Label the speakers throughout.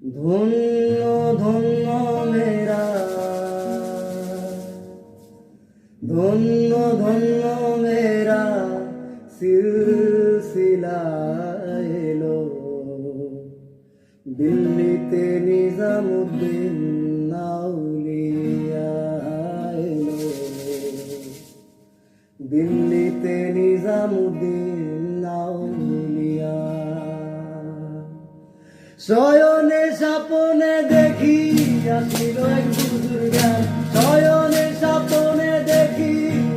Speaker 1: ধন্য ধন্য মেরা, ধন্য ধন্য মেরা সিলসিলা এলো। দিল্লিতে নিজামুদ্দিন আউলিয়া এলো। দিল্লিতে নিজামুদ্দিন আউলিয়া। শয়নে স্বপনে দেখি আসিল এক হুজুর জ্ঞান। শয়নে স্বপনে দেখি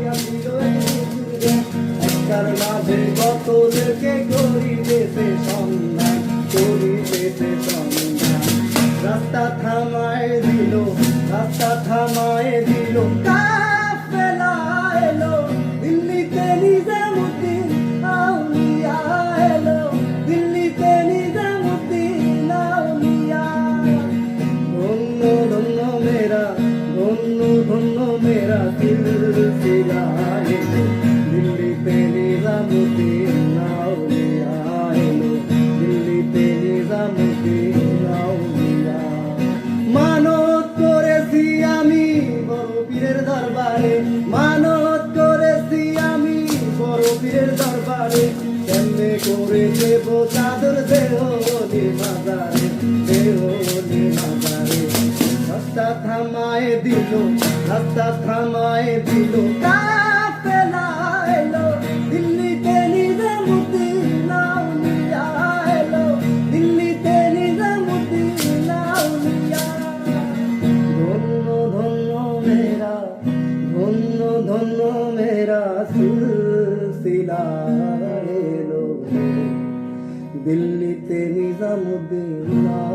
Speaker 1: আসিল এক হুজুর জ্ঞান। একটার মাঝে কতদেরকে করিতেছে সন্ধান, করিতেছে সন্ধান। রাস্তা থামায় দিল, রাস্তা থামায় দিল, কাফেলা এলো। দিল্লিতে নিজামুদ্দিন আউলিয়া এলো। দিল্লিতে নিজামুদ্দিন আউলিয়া। ধন্য ধন্য মেরা, ধন্য ধন্য মেরা সিলসিলা এলো। দিল্লিতে নিজামুদ্দিন আউলিয়া এলো। দিল্লিতে নিজামুদ্দিন আউলিয়া। মানত করেছি আমি বড় পীরের দরবারে, মানত করেছি আমি বড় পীরের দরবারে। কেমনে করে দেব চাদর দেহলি মাজারে, দেহলি মাজারে। রাস্তা থামায় দিল, রাস্তা থামায় দিল, কাফেলা এলো। দিল্লিতে নিজামুদ্দিন আউলিয়া এলো। দিল্লিতে নিজামুদ্দিন আউলিয়া। ধন্য ধন্য মেরা, ধন্য ধন্য মেরা সিলসিলা এলো। দিল্লিতে নিজামুদ্দিন।